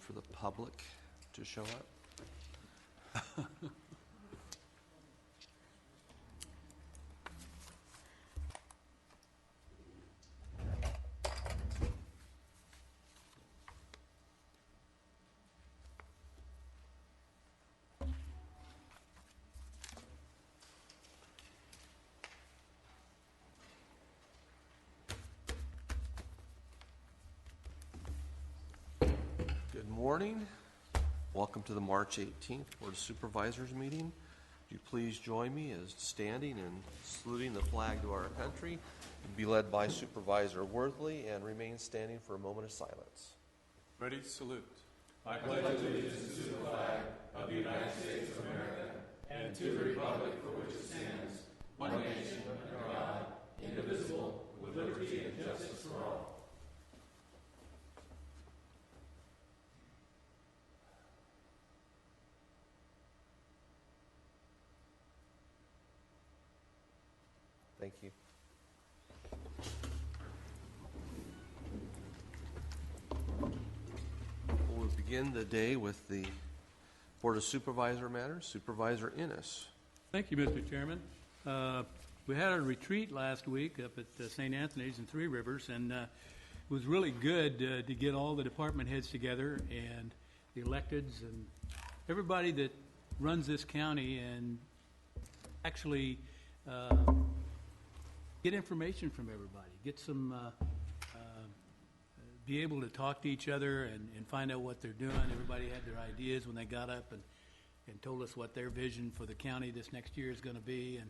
for the public to show up. Good morning. Welcome to the March 18th Board of Supervisors meeting. Would you please join me as standing and saluting the flag to our country, be led by Supervisor Worthley, and remain standing for a moment of silence. Ready, salute. I pledge allegiance to the flag of the United States of America and to the republic for which it stands, one nation under God, indivisible, with liberty and justice for all. Thank you. We'll begin the day with the Board of Supervisor matters. Supervisor Innes. Thank you, Mr. Chairman. We had a retreat last week up at St. Anthony's in Three Rivers, and it was really good to get all the department heads together and the electeds and everybody that runs this county and actually get information from everybody, get some, be able to talk to each other and find out what they're doing. Everybody had their ideas when they got up and told us what their vision for the county this next year is going to be, and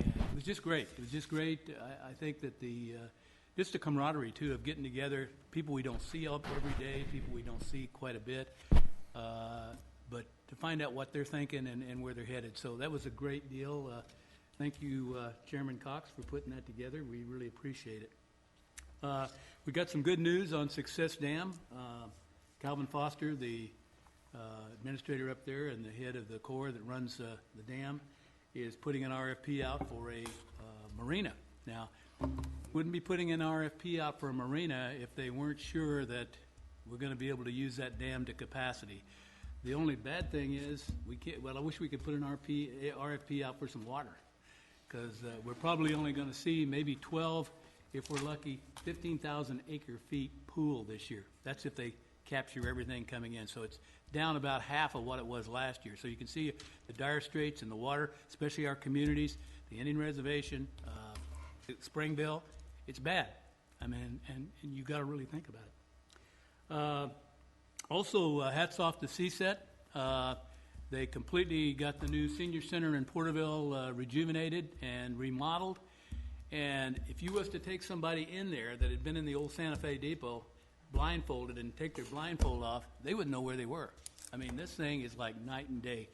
it was just great. It was just great. I think that just the camaraderie too of getting together, people we don't see up every day, people we don't see quite a bit, but to find out what they're thinking and where they're headed. So that was a great deal. Thank you, Chairman Cox, for putting that together. We really appreciate it. We got some good news on Success Dam. Calvin Foster, the administrator up there and the head of the Corps that runs the dam, is putting an RFP out for a marina. Now, wouldn't be putting an RFP out for a marina if they weren't sure that we're going to be able to use that dam to capacity. The only bad thing is we can't. Well, I wish we could put an RFP out for some water, because we're probably only going to see maybe 12, if we're lucky, 15,000 acre feet pool this year. That's if they capture everything coming in. So it's down about half of what it was last year. So you can see the dire straits in the water, especially our communities, the Indian Reservation, Springville. It's bad. I mean, and you got to really think about it. Also, hats off to CSET. They completely got the new senior center in Porterville rejuvenated and remodeled. And if you was to take somebody in there that had been in the old Santa Fe Depot blindfolded and take their blindfold off, they wouldn't know where they were. I mean, this thing is like night and day.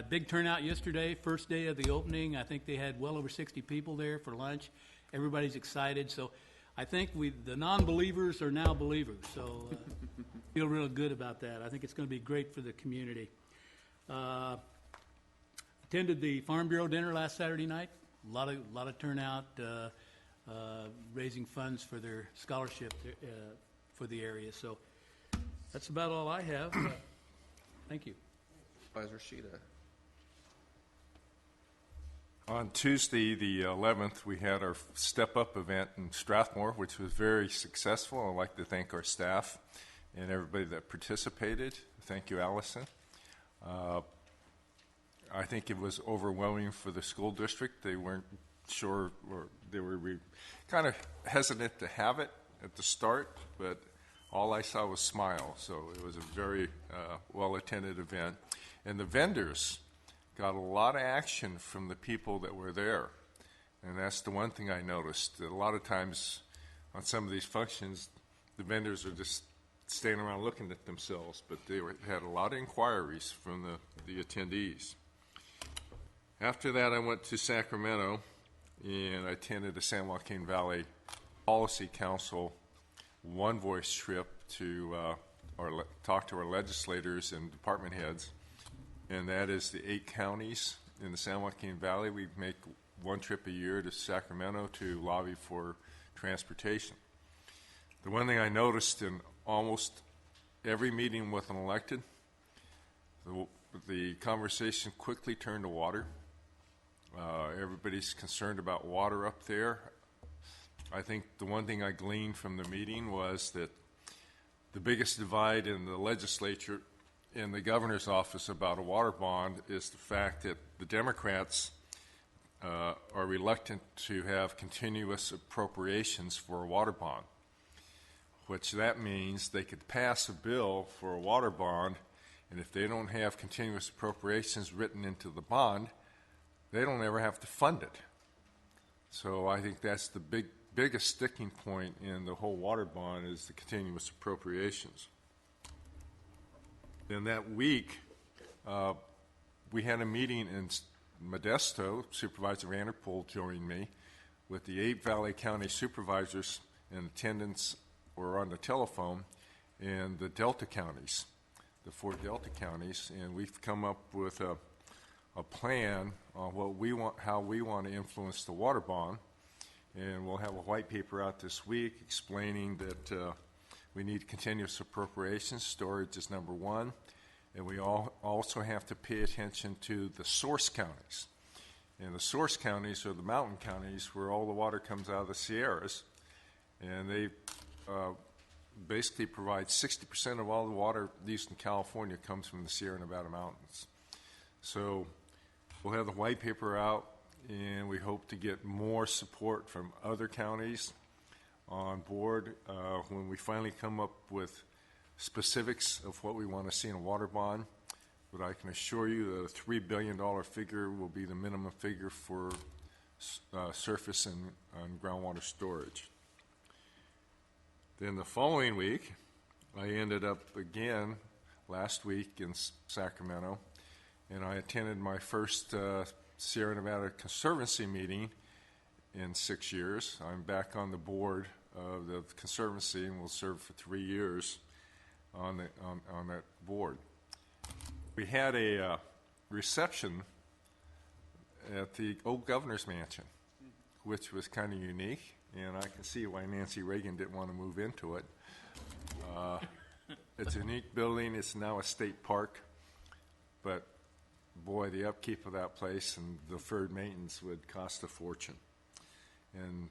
Big turnout yesterday, first day of the opening. I think they had well over 60 people there for lunch. Everybody's excited. So I think the non-believers are now believers. So feel real good about that. I think it's going to be great for the community. Attended the Farm Bureau dinner last Saturday night. A lot of turnout, raising funds for their scholarship for the area. So that's about all I have. Thank you. Supervisor Sheeta. On Tuesday, the 11th, we had our Step Up event in Strathmore, which was very successful. I'd like to thank our staff and everybody that participated. Thank you, Allison. I think it was overwhelming for the school district. They weren't sure, or they were kind of hesitant to have it at the start, but all I saw was smiles. So it was a very well-attended event. And the vendors got a lot of action from the people that were there. And that's the one thing I noticed. That a lot of times on some of these functions, the vendors are just standing around looking at themselves, but they had a lot of inquiries from the attendees. After that, I went to Sacramento, and I attended the San Joaquin Valley Policy Council one-voice trip to talk to our legislators and department heads, and that is the 8 counties in the San Joaquin Valley. We make one trip a year to Sacramento to lobby for transportation. The one thing I noticed in almost every meeting with an elected, the conversation quickly turned to water. Everybody's concerned about water up there. I think the one thing I gleaned from the meeting was that the biggest divide in the legislature and the governor's office about a water bond is the fact that the Democrats are reluctant to have continuous appropriations for a water bond, which that means they could pass a bill for a water bond, and if they don't have continuous appropriations written into the bond, they don't ever have to fund it. So I think that's the biggest sticking point in the whole water bond is the continuous appropriations. Then that week, we had a meeting in Modesto. Supervisor Vanderpool joined me with the 8 Valley County supervisors in attendance or on the telephone, and the Delta counties, the 4 Delta counties, and we've come up with a plan on what we want, how we want to influence the water bond, and we'll have a white paper out this week explaining that we need continuous appropriations. Storage is number 1, and we also have to pay attention to the source counties. And the source counties are the mountain counties where all the water comes out of the Sierras, and they basically provide 60% of all the water in Eastern California comes from the Sierra Nevada mountains. So we'll have the white paper out, and we hope to get more support from other counties on board when we finally come up with specifics of what we want to see in a water bond. But I can assure you that a $3 billion figure will be the minimum figure for surface and groundwater storage. Then the following week, I ended up again last week in Sacramento, and I attended my first Sierra Nevada Conservancy meeting in 6 years. I'm back on the board of the Conservancy and will serve for 3 years on that board. We had a reception at the old governor's mansion, which was kind of unique, and I can see why Nancy Reagan didn't want to move into it. It's a unique building. It's now a state park, but boy, the upkeep of that place and deferred maintenance would cost a fortune. And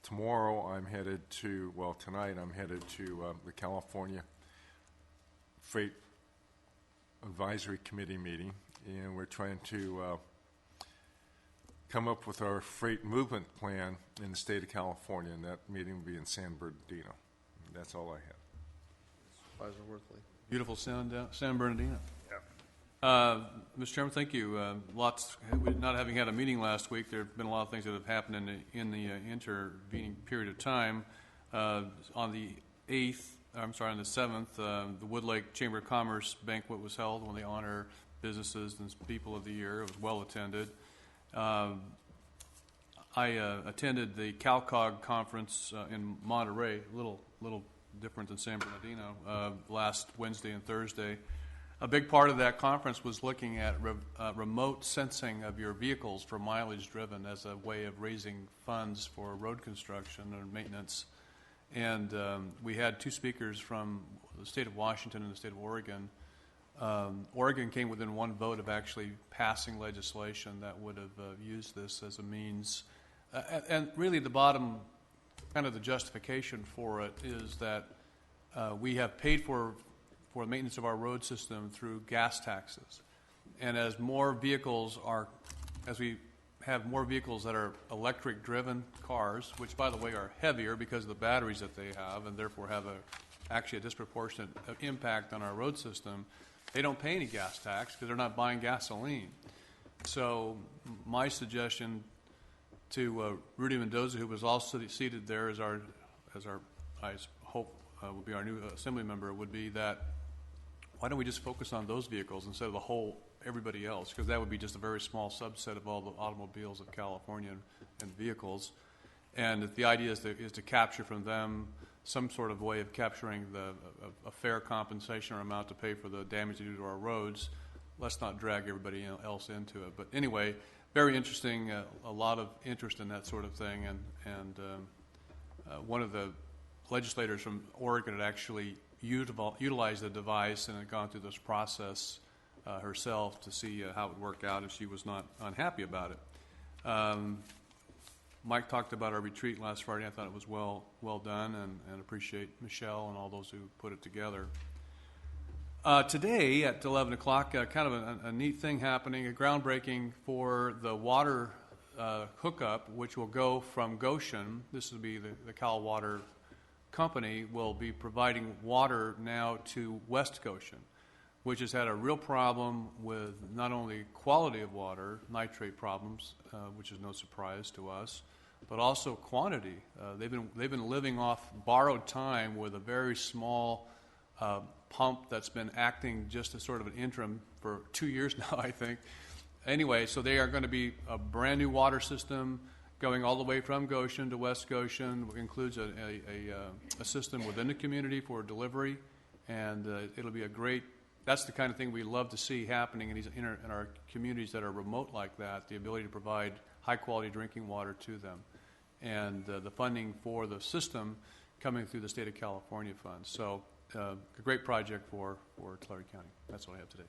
tomorrow I'm headed to, well, tonight I'm headed to the California Freight Advisory Committee meeting, and we're trying to come up with our freight movement plan in the state of California, and that meeting will be in San Bernardino. That's all I have. Supervisor Worthley. Beautiful San Bernardino. Mr. Chairman, thank you. Not having had a meeting last week, there have been a lot of things that have happened in the intervening period of time. On the 7th, the Wood Lake Chamber of Commerce banquet was held when they honor businesses and people of the year. It was well attended. I attended the CalCog conference in Monterey, a little different than San Bernardino, last Wednesday and Thursday. A big part of that conference was looking at remote sensing of your vehicles for mileage driven as a way of raising funds for road construction and maintenance. And we had 2 speakers from the state of Washington and the state of Oregon. Oregon came within 1 vote of actually passing legislation that would have used this as a means. And really the bottom, kind of the justification for it is that we have paid for the maintenance of our road system through gas taxes. And as we have more vehicles that are electric driven cars, which by the way are heavier because of the batteries that they have and therefore have actually a disproportionate impact on our road system, they don't pay any gas tax because they're not buying gasoline. So my suggestion to Rudy Mendoza, who was also seated there as our I hope will be our new assembly member, would be that why don't we just focus on those vehicles instead of everybody else, because that would be just a very small subset of all the automobiles of California and vehicles. And the idea is to capture from them some sort of way of capturing a fair compensation or amount to pay for the damage they do to our roads. Let's not drag everybody else into it. But anyway, very interesting, a lot of interest in that sort of thing. And one of the legislators from Oregon had actually utilized the device and had gone through this process herself to see how it would work out, and she was not unhappy about it. Mike talked about our retreat last Friday. I thought it was well done, and appreciate Michelle and all those who put it together. Today at 11 o'clock, kind of a neat thing happening, a groundbreaking for the water hookup, which will go from Goshen. This will be the Cal Water Company will be providing water now to West Goshen, which has had a real problem with not only quality of water, nitrate problems, which is no surprise to us, but also quantity. They've been living off borrowed time with a very small pump that's been acting just as sort of an interim for 2 years now, I think. Anyway, so they are going to be a brand new water system going all the way from Goshen to West Goshen. It includes a system within the community for delivery, and it'll be a great. That's the kind of thing we love to see happening in our communities that are remote like that, the ability to provide high-quality drinking water to them. And the funding for the system coming through the State of California funds. So a great project for Tulare County. That's what I have today.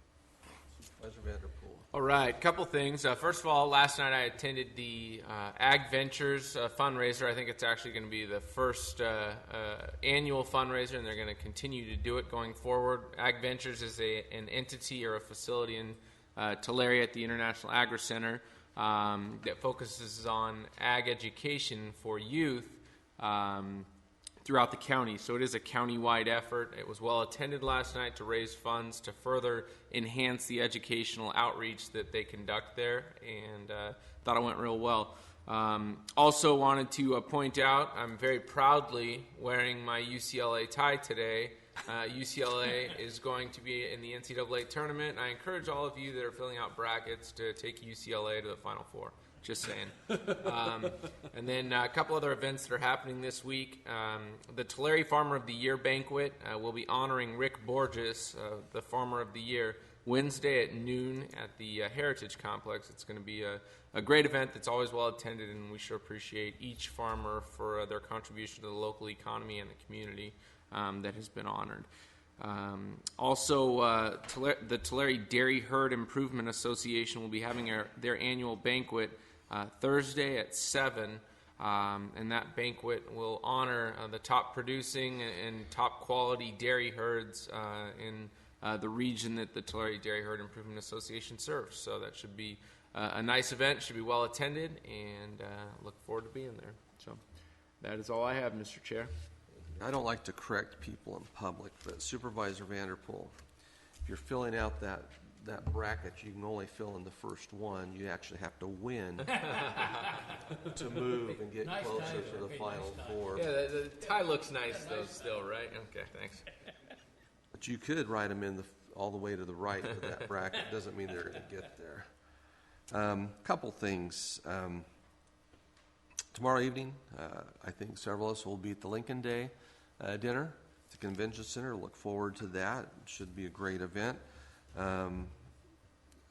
Supervisor Vanderpool. All right, couple things. First of all, last night I attended the Ag Ventures fundraiser. I think it's actually going to be the first annual fundraiser, and they're going to continue to do it going forward. Ag Ventures is an entity or a facility in Tulare at the International Agri Center that focuses on ag education for youth throughout the county. So it is a county-wide effort. It was well attended last night to raise funds to further enhance the educational outreach that they conduct there, and thought it went real well. Also wanted to point out, I'm very proudly wearing my UCLA tie today. UCLA is going to be in the NCAA tournament. I encourage all of you that are filling out brackets to take UCLA to the Final Four. Just saying. And then a couple other events that are happening this week. The Tulare Farmer of the Year banquet will be honoring Rick Borges, the Farmer of the Year, Wednesday at noon at the Heritage Complex. It's going to be a great event that's always well attended, and we sure appreciate each farmer for their contribution to the local economy and the community that has been honored. Also, the Tulare Dairy Herd Improvement Association will be having their annual banquet Thursday at 7, and that banquet will honor the top producing and top quality dairy herds in the region that the Tulare Dairy Herd Improvement Association serves. So that should be a nice event, should be well attended, and look forward to being there. So that is all I have, Mr. Chair. I don't like to correct people in public, but Supervisor Vanderpool, if you're filling out that bracket, you can only fill in the first one. You actually have to win to move and get closer to the Final Four. Yeah, the tie looks nice, though, still, right? Okay, thanks. But you could write them in all the way to the right of that bracket. Doesn't mean they're going to get there. Couple things. Tomorrow evening, I think several of us will be at the Lincoln Day dinner at the Convention Center. Look forward to that. It should be a great event.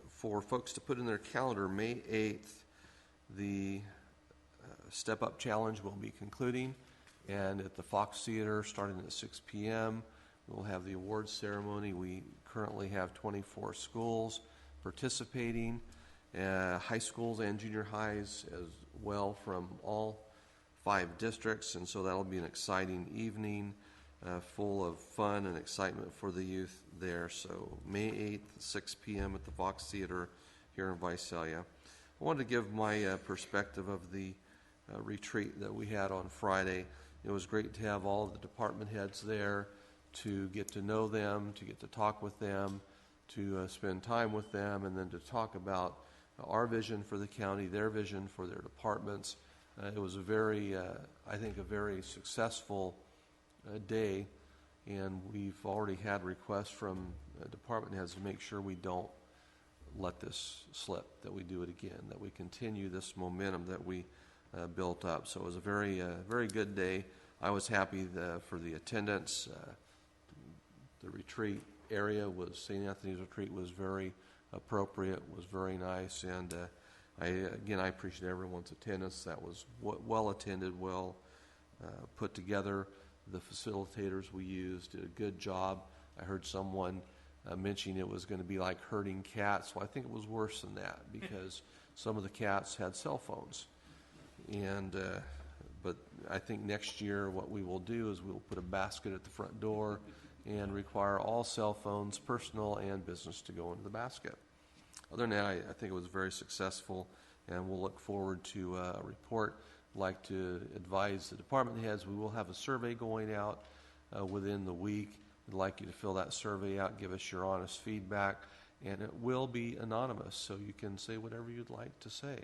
For folks to put in their calendar, May 8th, the Step Up Challenge will be concluding, and at the Fox Theater, starting at 6 p.m., we'll have the awards ceremony. We currently have 24 schools participating, high schools and junior highs as well from all 5 districts, and so that'll be an exciting evening full of fun and excitement for the youth there. So May 8th, 6 p.m. at the Fox Theater here in Visalia. I wanted to give my perspective of the retreat that we had on Friday. It was great to have all of the department heads there, to get to know them, to get to talk with them, to spend time with them, and then to talk about our vision for the county, their vision for their departments. It was a very, I think, a very successful day, and we've already had requests from department heads to make sure we don't let this slip, that we do it again, that we continue this momentum that we built up. So it was a very, very good day. I was happy for the attendance. The retreat area was, St. Anthony's retreat was very appropriate, was very nice, and I appreciate everyone's attendance. That was well attended, well put together. The facilitators we used did a good job. I heard someone mentioning it was going to be like herding cats. Well, I think it was worse than that because some of the cats had cell phones. But I think next year what we will do is we'll put a basket at the front door and require all cell phones, personal and business, to go into the basket. Other than that, I think it was very successful, and we'll look forward to a report. I'd like to advise the department heads, we will have a survey going out within the week. I'd like you to fill that survey out, give us your honest feedback, and it will be anonymous, so you can say whatever you'd like to say.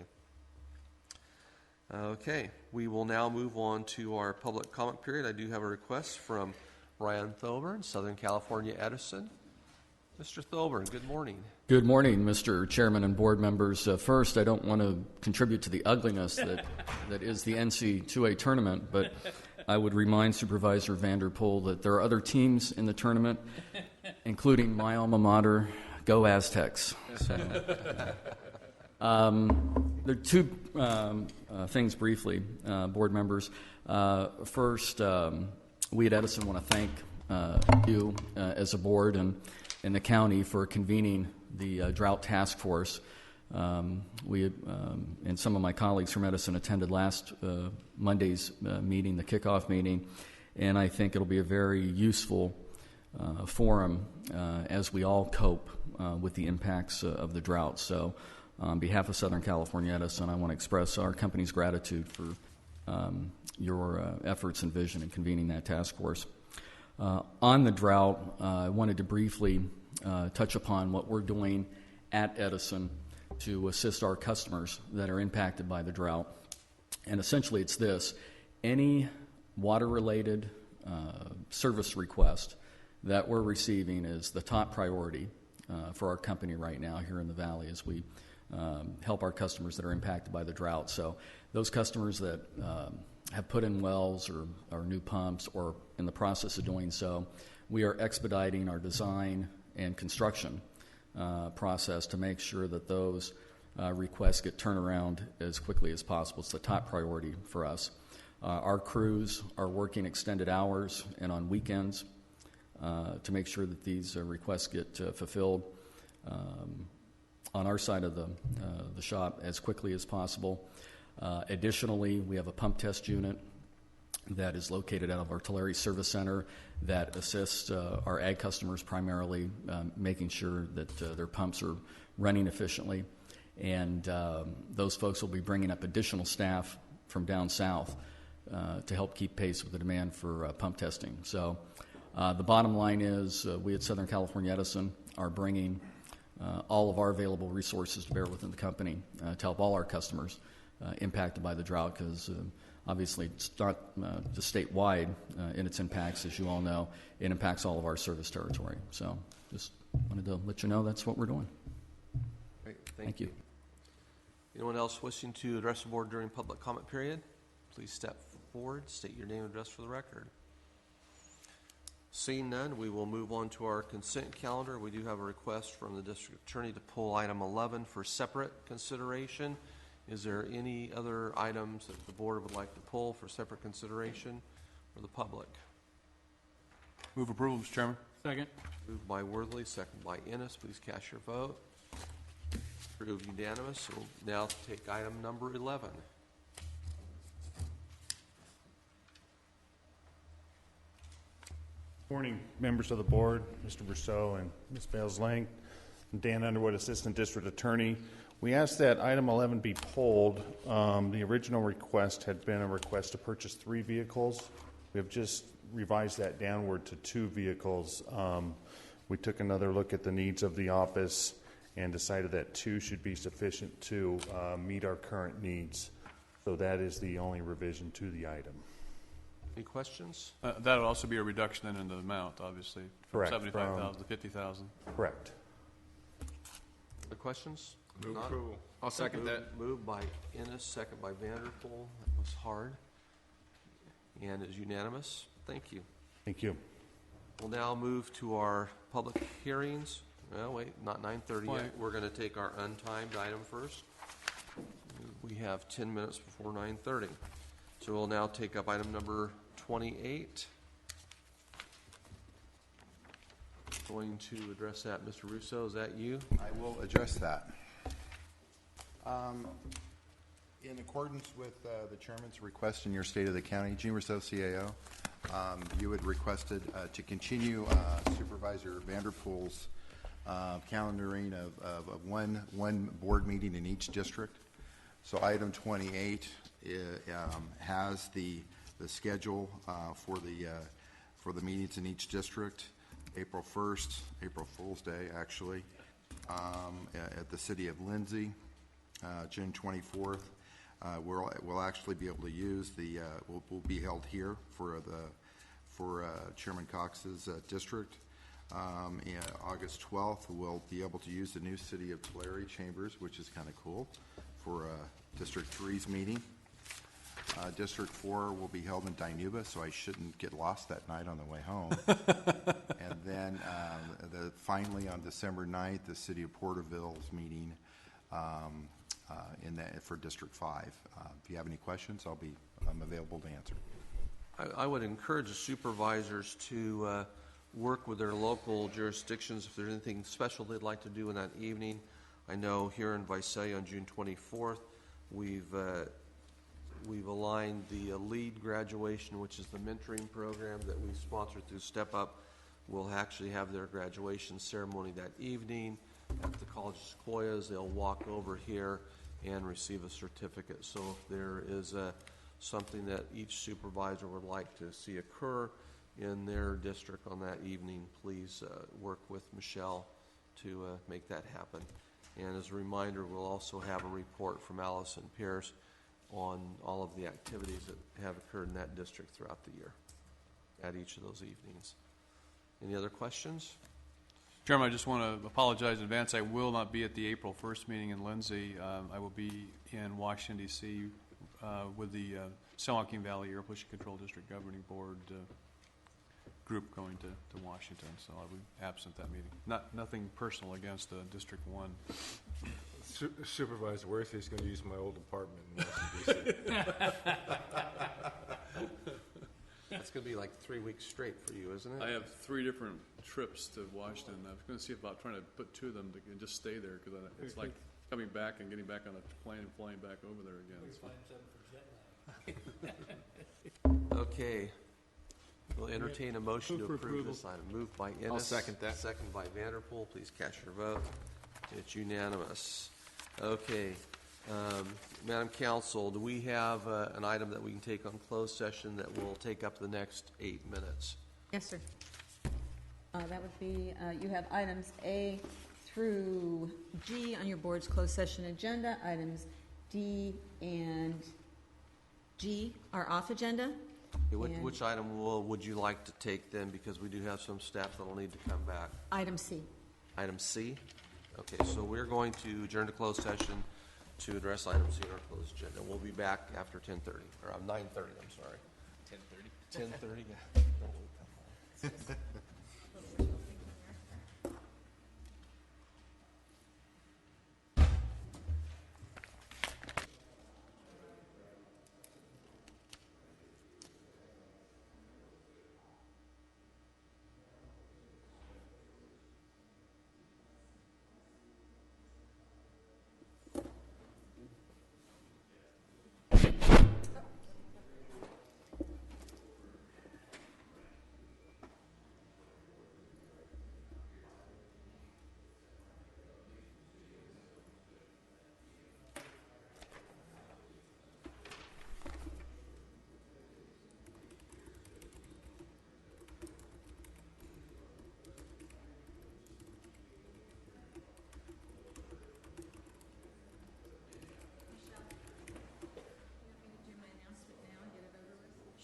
Okay, we will now move on to our public comment period. I do have a request from Brian Thoburn, Southern California Edison. Mr. Thoburn, good morning. Good morning, Mr. Chairman and board members. First, I don't want to contribute to the ugliness that is the NC2A tournament, but I would remind Supervisor Vanderpool that there are other teams in the tournament, including my alma mater, Go Aztecs. So, there are two things briefly, board members. First, we at Edison want to thank you as a board and the county for convening the drought task force. We and some of my colleagues from Edison attended last Monday's meeting, the kickoff meeting, and I think it'll be a very useful forum as we all cope with the impacts of the drought. So on behalf of Southern California Edison, I want to express our company's gratitude for your efforts and vision in convening that task force. On the drought, I wanted to briefly touch upon what we're doing at Edison to assist our customers that are impacted by the drought. And essentially it's this: any water-related service request that we're receiving is the top priority for our company right now here in the Valley as we help our customers that are impacted by the drought. So those customers that have put in wells or new pumps or in the process of doing so, we are expediting our design and construction process to make sure that those requests get turned around as quickly as possible. It's the top priority for us. Our crews are working extended hours and on weekends to make sure that these requests get fulfilled on our side of the shop as quickly as possible. Additionally, we have a pump test unit that is located out of our Tulare Service Center that assists our ag customers primarily, making sure that their pumps are running efficiently. And those folks will be bringing up additional staff from down south to help keep pace with the demand for pump testing. So the bottom line is we at Southern California Edison are bringing all of our available resources to bear within the company to help all our customers impacted by the drought, because obviously it's not just statewide in its impacts, as you all know. It impacts all of our service territory. So just wanted to let you know that's what we're doing. Great, Thank you. Anyone else wishing to address the board during public comment period? Please step forward, state your name and address for the record. Seeing none, we will move on to our consent calendar. We do have a request from the district attorney to pull item 11 for separate consideration. Is there any other items that the board would like to pull for separate consideration for the public? Move approval, Mr. Chairman. Second. Moved by Worthley, second by Ennis. Please cast your vote. Approved unanimous. We'll now take item number 11. Morning, members of the board, Mr. Brousseau and Ms. Bales-Lang, and Dan Underwood, Assistant District Attorney. We asked that item 11 be pulled. The original request had been a request to purchase 3 vehicles. We have just revised that downward to 2 vehicles. We took another look at the needs of the office and decided that 2 should be sufficient to meet our current needs. So that is the only revision to the item. Any questions? That would also be a reduction then in the amount, obviously, from Correct. 75,000 to 50,000. Correct. Other questions? Move Not- approval. I'll second that. Moved by Ennis, second by Vanderpool. That was hard. And is unanimous. Thank you. Thank you. We'll now move to our public hearings. Well, wait, not 9:30 yet. Wait. We're going to take our untimed item first. We have 10 minutes before 9:30. So we'll now take up item number 28. going to address that. Mr. Russo, is that you? I will address that. In accordance with the chairman's request in your State of the County, Gene Rousseau, CAO, you had requested to continue Supervisor Vanderpool's calendaring of one board meeting in each district. So item 28 has the schedule for the meetings in each district. April 1st, April Fool's Day, actually, at the city of Lindsay. June 24th, we'll actually be able to use will be held here for Chairman Cox's district. August 12th, we'll be able to use the new City of Tulare chambers, which is kind of cool, for District 3's meeting. District 4 will be held in Dinuba, so I shouldn't get lost that night on the way home. And then finally on December 9th, the City of Porterville's meeting for District 5. If you have any questions, I'm available to answer. I would encourage the supervisors to work with their local jurisdictions if there's anything special they'd like to do in that evening. I know here in Visalia on June 24th, we've aligned the LEAD graduation, which is the mentoring program that we sponsored through Step Up. We'll actually have their graduation ceremony that evening at the College of Sequoias. They'll walk over here and receive a certificate. So if there is something that each supervisor would like to see occur in their district on that evening, please work with Michelle to make that happen. And as a reminder, we'll also have a report from Allison Pierce on all of the activities that have occurred in that district throughout the year at each of those evenings. Any other questions? Chairman, I just want to apologize in advance. I will not be at the April 1st meeting in Lindsay. I will be in Washington, D.C. With the San Joaquin Valley Air Pollution Control District Governing Board group going to Washington, so I'll be absent that meeting. Nothing personal against District 1. Supervisor Worthy is going to use my old apartment in Washington, D.C. It's going to be like 3 weeks straight for you, isn't it? I have 3 different trips to Washington. I was going to see about trying to put 2 of them and just stay there because it's like coming back and getting back on a plane and flying back over there again. So. Okay. We'll entertain a motion to approve this item. Moved by Ennis. I'll second that. Second by Vanderpool. Please cast your vote. It's unanimous. Okay. Madam Counsel, do we have an item that we can take on closed session that will take up the next 8 minutes? Yes, sir. That would be, you have items A through G on your board's closed session agenda. Items D and G are off agenda. Okay, which item would you like to take then? Because we do have some staff that will need to come back. Item C. Item C? Okay, so we're going to adjourn to closed session to address item C in our closed agenda. We'll be back after 10:30, or 9:30, I'm sorry. 10:30? 10:30, yeah.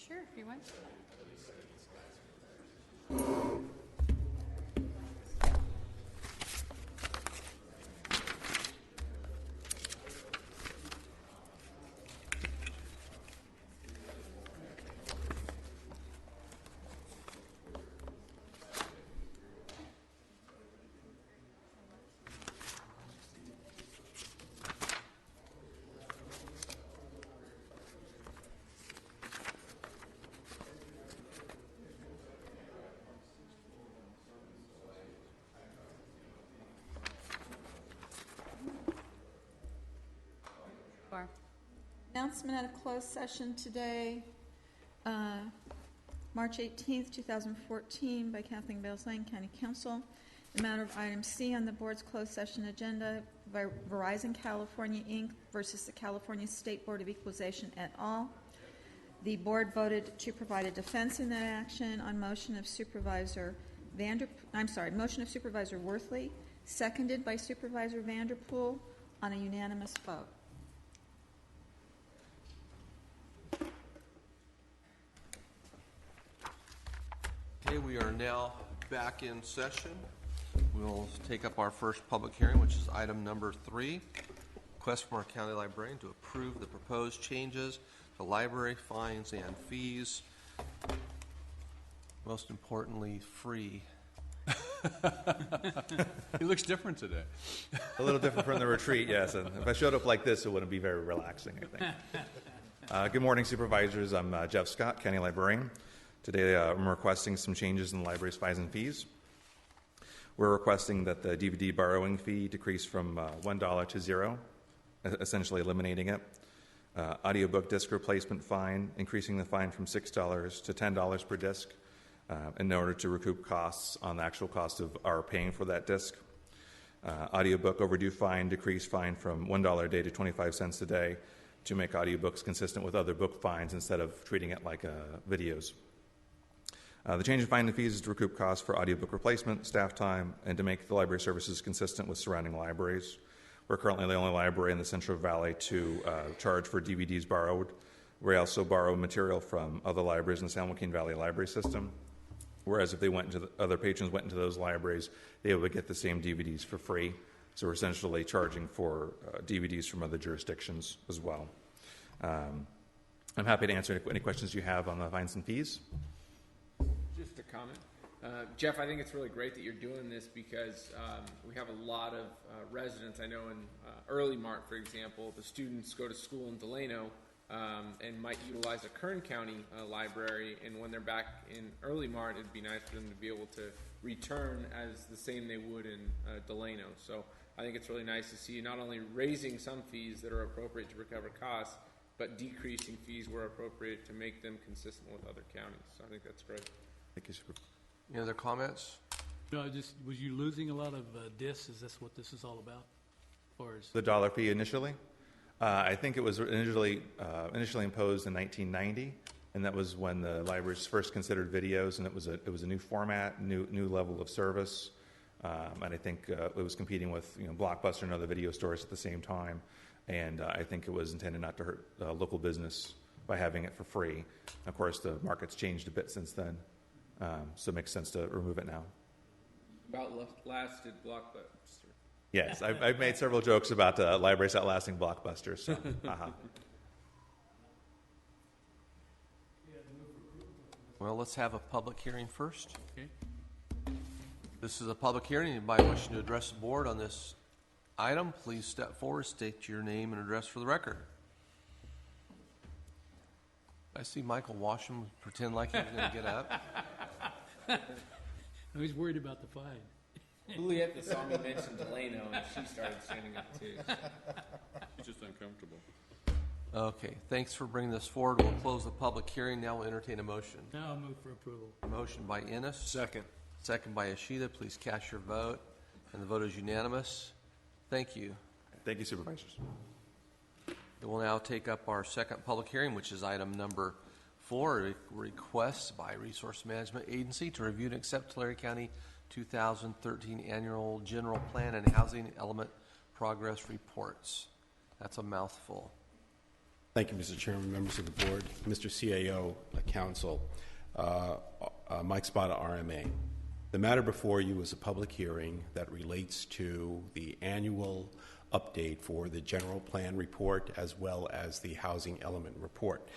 Sure, if you want. Announcement at a closed session today, March 18th, 2014, by Kathleen Bales Lane, County Council. The matter of item C on the board's closed session agenda, Verizon California, Inc. versus the California State Board of Equalization et al. The board voted to provide a defense in that action on motion of Supervisor Worthley, seconded by Supervisor Vanderpool, on a unanimous vote. Okay, we are now back in session. We'll take up our first public hearing, which is item number 3. Request from our county librarian to approve the proposed changes to library fines and fees. Most importantly, free. He looks different today. A little different from the retreat, yes. And if I showed up like this, it wouldn't be very relaxing, I think. Good morning, Supervisors. I'm Jeff Scott, County Librarian. Today I'm requesting some changes in the library's fines and fees. We're requesting that the DVD borrowing fee decrease from $1 to $0, essentially eliminating it. Audiobook disc replacement fine, increasing the fine from $6 to $10 per disc in order to recoup costs on the actual cost of our paying for that disc. Audiobook overdue fine, decreased fine from $1 a day to 25 cents a day to make audiobooks consistent with other book fines instead of treating it like videos. The change in fine and fees is to recoup costs for audiobook replacement, staff time, and to make the library services consistent with surrounding libraries. We're currently the only library in the Central Valley to charge for DVDs borrowed. We also borrow material from other libraries in the San Joaquin Valley Library System, whereas if they went into other patrons went into those libraries, they would get the same DVDs for free. So we're essentially charging for DVDs from other jurisdictions as well. I'm happy to answer any questions you have on the fines and fees. Just a comment. Jeff, I think it's really great that you're doing this because we have a lot of residents. I know in Early Mart, for example, the students go to school in Delano and might utilize a Kern County library, and when they're back in Early Mart, it'd be nice for them to be able to return as the same they would in Delano. So I think it's really nice to see you not only raising some fees that are appropriate to recover costs, but decreasing fees where appropriate to make them consistent with other counties. So I think that's great. Thank you, Supervisor. Any other comments? No, was you losing a lot of discs? Is this what this is all about? Or is The dollar fee initially? I think it was initially imposed in 1990, and that was when the libraries first considered videos, and it was a new format, new level of service, and I think it was competing with Blockbuster and other video stores at the same time, and I think it was intended not to hurt local business by having it for free. Of course, the market's changed a bit since then, so it makes sense to remove it now. About lasted Blockbuster. Yes, I've made several jokes about libraries outlasting Blockbusters. So, Well, let's have a public hearing first. okay? This is a public hearing. Anybody wishing to address the board on this item, please step forward, state your name and address for the record. I see Michael Washam pretend like he was going to get up. I was worried about the fine. Juliet saw me mention Delano, and she started standing up too. He's just uncomfortable. Okay, thanks for bringing this forward. We'll close the public hearing. Now we'll entertain a motion. Now I'll move for approval. A motion by Ennis. Second. Second by Ishida. Please cast your vote. And the vote is unanimous. Thank you. thank you, Supervisors. We'll now take up our second public hearing, which is item number 4, requests by Resource Management Agency to review and accept Tulare County 2013 Annual General Plan and Housing Element Progress Reports. That's a mouthful. Thank you, Mr. Chairman, members of the board, Mr. CAO, Council, Mike Spada, RMA. The matter before you is a public hearing that relates to the annual update for the General Plan Report as well as the Housing Element Report.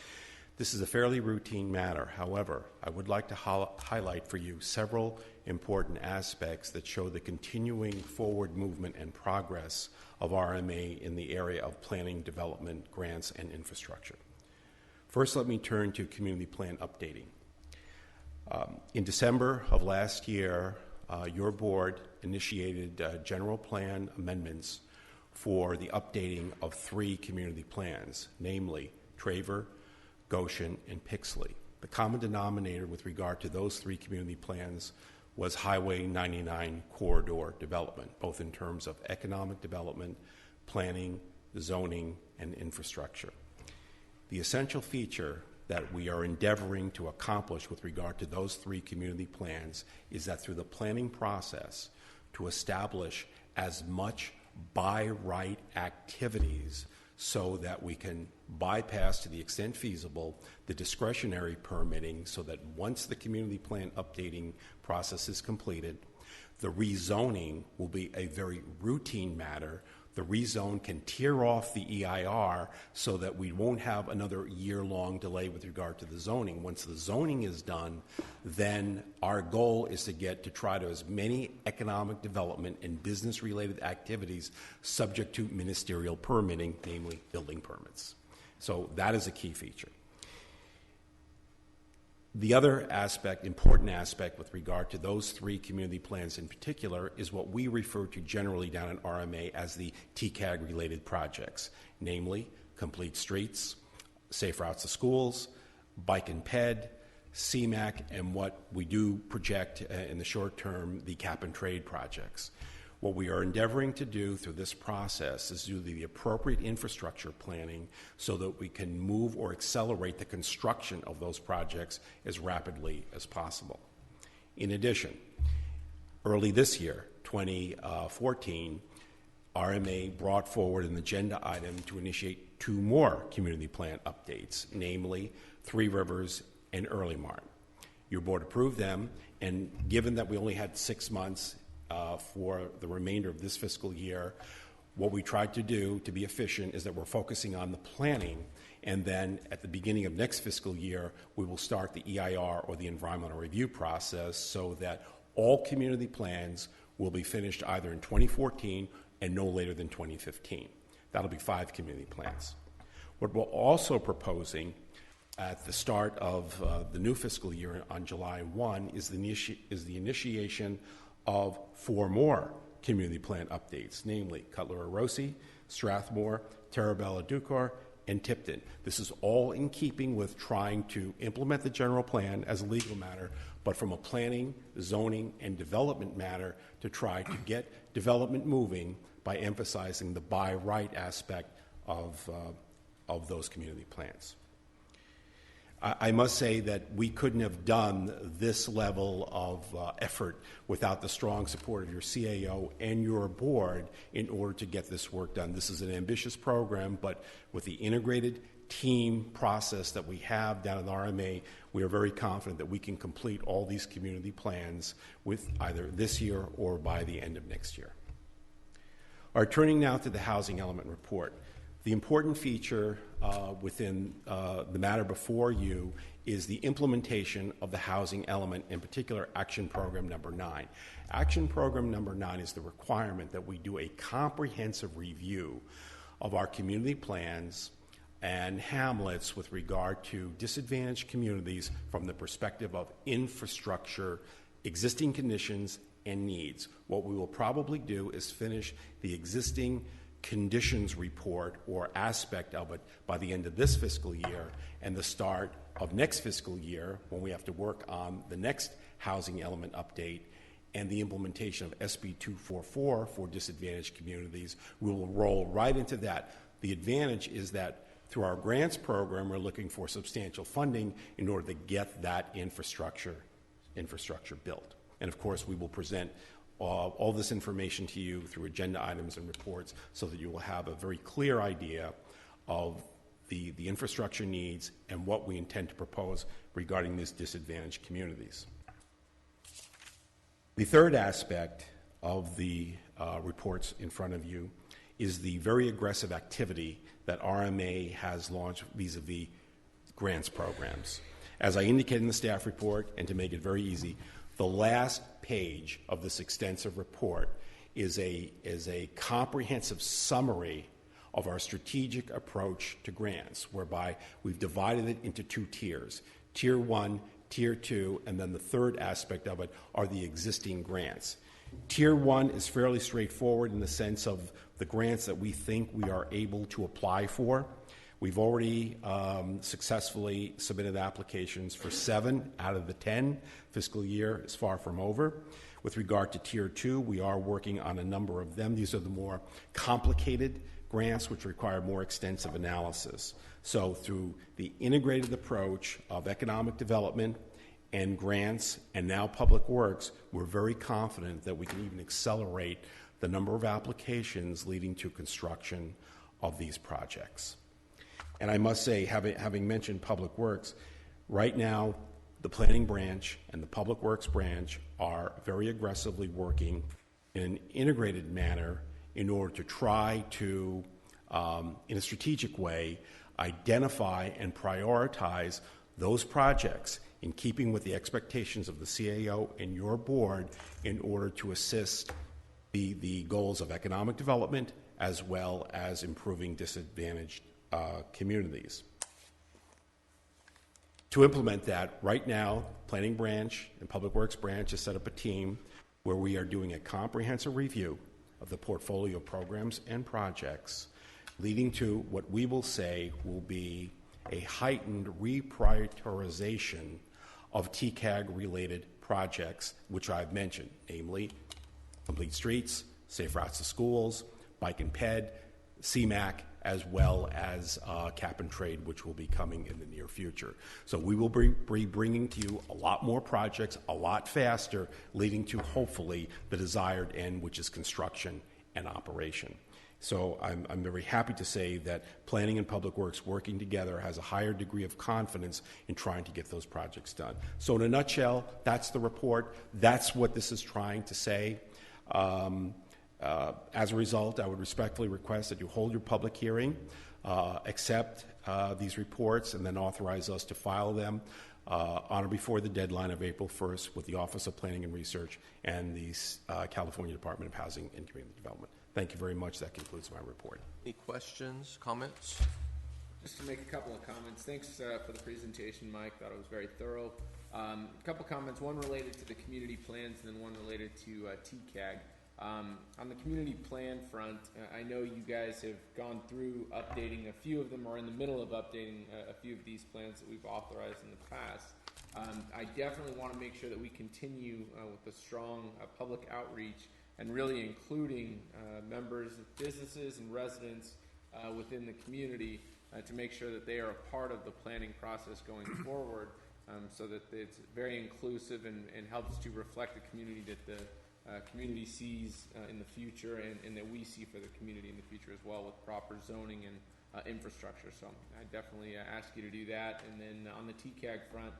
This is a fairly routine matter. However, I would like to highlight for you several important aspects that show the continuing forward movement and progress of RMA in the area of planning, development, grants, and infrastructure. First, let me turn to community plan updating. In December of last year, your board initiated general plan amendments for the updating of 3 community plans, namely Traver, Goshen, and Pixley. The common denominator with regard to those 3 community plans was Highway 99 corridor development, both in terms of economic development, planning, zoning, and infrastructure. The essential feature that we are endeavoring to accomplish with regard to those 3 community plans is that through the planning process to establish as much by right activities so that we can bypass, to the extent feasible, the discretionary permitting, so that once the community plan updating process is completed, the rezoning will be a very routine matter. The rezone can tear off the EIR so that we won't have another year-long delay with regard to the zoning. Once the zoning is done, then our goal is to try to as many economic development and business-related activities subject to ministerial permitting, namely building permits. So that is a key feature. The other aspect, important aspect with regard to those 3 community plans in particular, is what we refer to generally down in RMA as the TCAG-related projects, namely complete streets, safe routes to schools, bike and ped, CMAC, and what we do project in the short term, the cap and trade projects. What we are endeavoring to do through this process is do the appropriate infrastructure planning so that we can move or accelerate the construction of those projects as rapidly as possible. In addition, early this year, 2014, RMA brought forward an agenda item to initiate 2 more community plan updates, namely 3 Rivers and Early Mart. Your board approved them, and given that we only had 6 months for the remainder of this fiscal year, what we tried to do to be efficient is that we're focusing on the planning, and then at the beginning of next fiscal year, we will start the EIR, or the environmental review process, so that all community plans will be finished either in 2014 and no later than 2015. That'll be 5 community plans. What we're also proposing at the start of the new fiscal year on July 1 is the initiation of 4 more community plan updates, namely Cutler-Rossi, Strathmore, Terabella Ducor, and Tipton. This is all in keeping with trying to implement the general plan as a legal matter, but from a planning, zoning, and development matter to try to get development moving by emphasizing the by right aspect of those community plans. I must say that we couldn't have done this level of effort without the strong support of your CAO and your board in order to get this work done. This is an ambitious program, but with the integrated team process that we have down in RMA, we are very confident that we can complete all these community plans with either this year or by the end of next year. All right, turning now to the housing element report. The important feature within the matter before you is the implementation of the housing element, in particular Action Program Number 9. Action Program Number 9 is the requirement that we do a comprehensive review of our community plans and hamlets with regard to disadvantaged communities from the perspective of infrastructure, existing conditions, and needs. What we will probably do is finish the existing conditions report or aspect of it by the end of this fiscal year and the start of next fiscal year, when we have to work on the next housing element update and the implementation of SB 244 for disadvantaged communities. We will roll right into that. The advantage is that through our grants program, we're looking for substantial funding in order to get that infrastructure built. And of course, we will present all this information to you through agenda items and reports so that you will have a very clear idea of the infrastructure needs and what we intend to propose regarding these disadvantaged communities. The third aspect of the reports in front of you is the very aggressive activity that RMA has launched vis-a-vis grants programs. As I indicated in the staff report, and to make it very easy, the last page of this extensive report is a comprehensive summary of our strategic approach to grants, whereby we've divided it into 2 tiers, Tier 1, Tier 2, and then the third aspect of it are the existing grants. Tier 1 is fairly straightforward in the sense of the grants that we think we are able to apply for. We've already successfully submitted applications for 7 out of the 10. Fiscal year is far from over. With regard to Tier 2, we are working on a number of them. These are the more complicated grants which require more extensive analysis. So through the integrated approach of economic development and grants and now public works, we're very confident that we can even accelerate the number of applications leading to construction of these projects. And I must say, having mentioned public works, right now the planning branch and the public works branch are very aggressively working in an integrated manner in order to try to, in a strategic way, identify and prioritize those projects in keeping with the expectations of the CAO and your board in order to assist the goals of economic development as well as improving disadvantaged communities. To implement that, right now, Planning Branch and Public Works Branch has set up a team where we are doing a comprehensive review of the portfolio of programs and projects, leading to what we will say will be a heightened reprioritization of TCAG-related projects, which I've mentioned, namely complete streets, safe routes to schools, bike and ped, CMAQ, as well as cap and trade, which will be coming in the near future. So we will be bringing to you a lot more projects, a lot faster, leading to hopefully the desired end, which is construction and operation. So I'm very happy to say that Planning and Public Works working together has a higher degree of confidence in trying to get those projects done. So in a nutshell, that's the report. That's what this is trying to say. As a result, I would respectfully request that you hold your public hearing, accept these reports, and then authorize us to file them on or before the deadline of April 1st with the Office of Planning and Research and the California Department of Housing and Community Development. Thank you very much. That concludes my report. Any questions, comments? Just to make a couple of comments. Thanks for the presentation, Mike. Thought it was very thorough. A couple comments, one related to the community plans and then one related to TCAG. On the community plan front, I know you guys have gone through updating a few of them or in the middle of updating a few of these plans that we've authorized in the past. I definitely want to make sure that we continue with a strong public outreach and really including members of businesses and residents within the community to make sure that they are a part of the planning process going forward so that it's very inclusive and helps to reflect the community that the community sees in the future and that we see for the community in the future as well with proper zoning and infrastructure. So I definitely ask you to do that. And then on the TCAG front,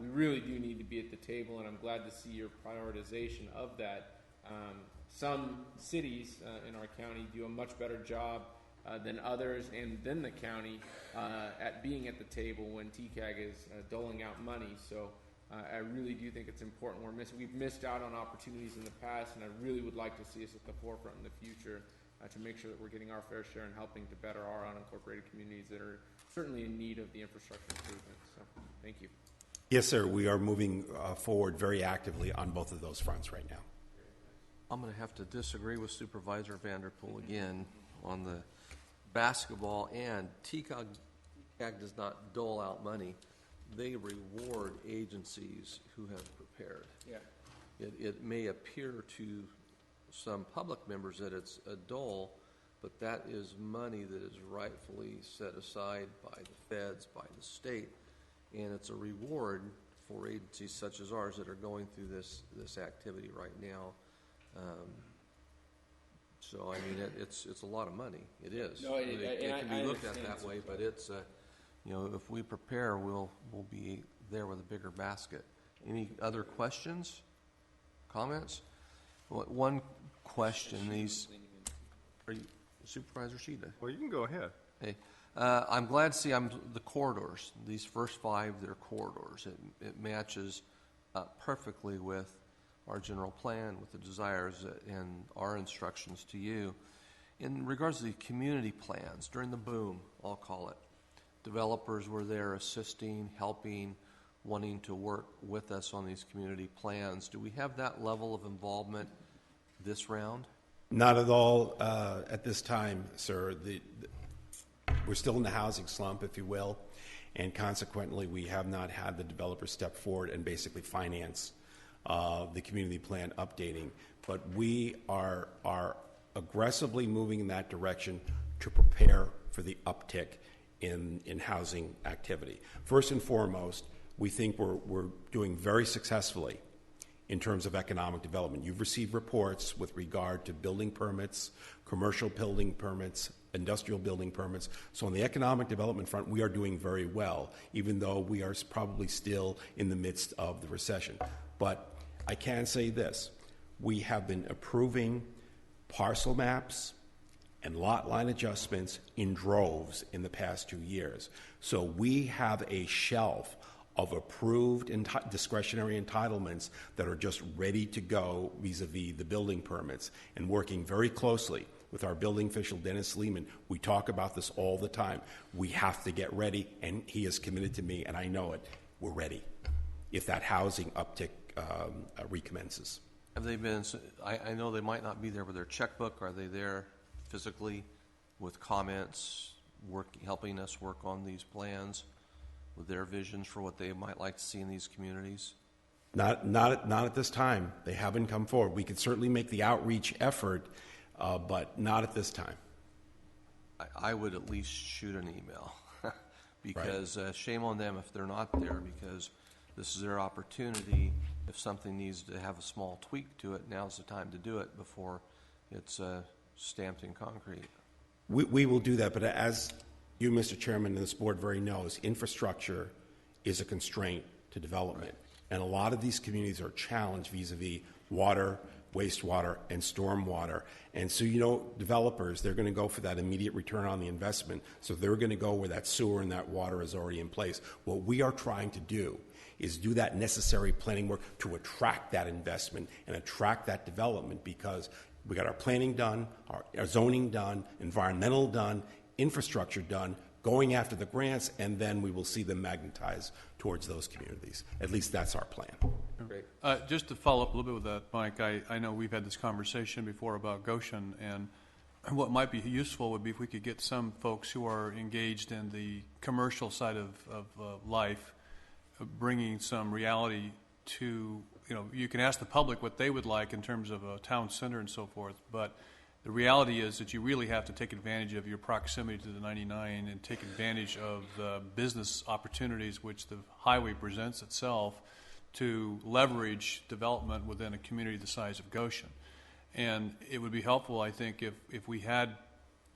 we really do need to be at the table, and I'm glad to see your prioritization of that. Some cities in our county do a much better job than others and then the county at being at the table when TCAG is doling out money. So I really do think it's important. We've missed out on opportunities in the past, and I really would like to see us at the forefront in the future to make sure that we're getting our fair share and helping to better our unincorporated communities that are certainly in need of the infrastructure improvements. So thank you. Yes, sir. We are moving forward very actively on both of those fronts right now. I'm going to have to disagree with Supervisor Vanderpool again on the basketball, and TCAG does not dole out money. They reward agencies who have prepared. Yeah. It may appear to some public members that it's a dole, but that is money that is rightfully set aside by the feds, by the state, and it's a reward for agencies such as ours that are going through this activity right now. So I mean, it's a lot of money. It is. No, it can be looked at that way, but it's you know, if we prepare, we'll be there with a bigger basket. Any other questions, comments? One question. Are you Supervisor Sheeta? Well, you can go ahead. Hey, I'm glad to see the corridors. These first 5, they're corridors. It matches perfectly with our general plan, with the desires and our instructions to you. In regards to the community plans, during the boom, I'll call it, developers were there assisting, helping, wanting to work with us on these community plans. Do we have that level of involvement this round? Not at all at this time, sir. We're still in the housing slump, if you will, and consequently, we have not had the developer step forward and basically finance the community plan updating. But we are aggressively moving in that direction to prepare for the uptick in housing activity. First and foremost, we think we're doing very successfully in terms of economic development. You've received reports with regard to building permits, commercial building permits, industrial building permits. So on the economic development front, we are doing very well, even though we are probably still in the midst of the recession. But I can say this, we have been approving parcel maps and lot line adjustments in droves in the past 2 years. So we have a shelf of approved discretionary entitlements that are just ready to go vis-a-vis the building permits, and working very closely with our building official, Dennis Lehman. We talk about this all the time. We have to get ready, and he is committed to me, and I know it. We're ready if that housing uptick recommences. Have they been, I know they might not be there with their checkbook. Are they there physically with comments, helping us work on these plans with their visions for what they might like to see in these communities? Not at this time. They haven't come forward. We could certainly make the outreach effort, but not at this time. I would at least shoot an email because shame on them if they're not there, because this is their opportunity. If something needs to have a small tweak to it, now's the time to do it before it's stamped in concrete. We will do that, but as you, Mr. Chairman, and this board very knows, infrastructure is a constraint to development. And a lot of these communities are challenged vis-a-vis water, wastewater, and stormwater. And so, developers, they're going to go for that immediate return on the investment. So they're going to go where that sewer and that water is already in place. What we are trying to do is do that necessary planning work to attract that investment and attract that development, because we got our planning done, our zoning done, environmental done, infrastructure done, going after the grants, and then we will see them magnetize towards those communities. At least that's our plan. Great. Just to follow up a little bit with that, Mike, I know we've had this conversation before about Goshen, and what might be useful would be if we could get some folks who are engaged in the commercial side of life, bringing some reality to, you can ask the public what they would like in terms of a town center and so forth, but the reality is that you really have to take advantage of your proximity to the 99 and take advantage of the business opportunities which the highway presents itself to leverage development within a community the size of Goshen. And it would be helpful, I think, if we had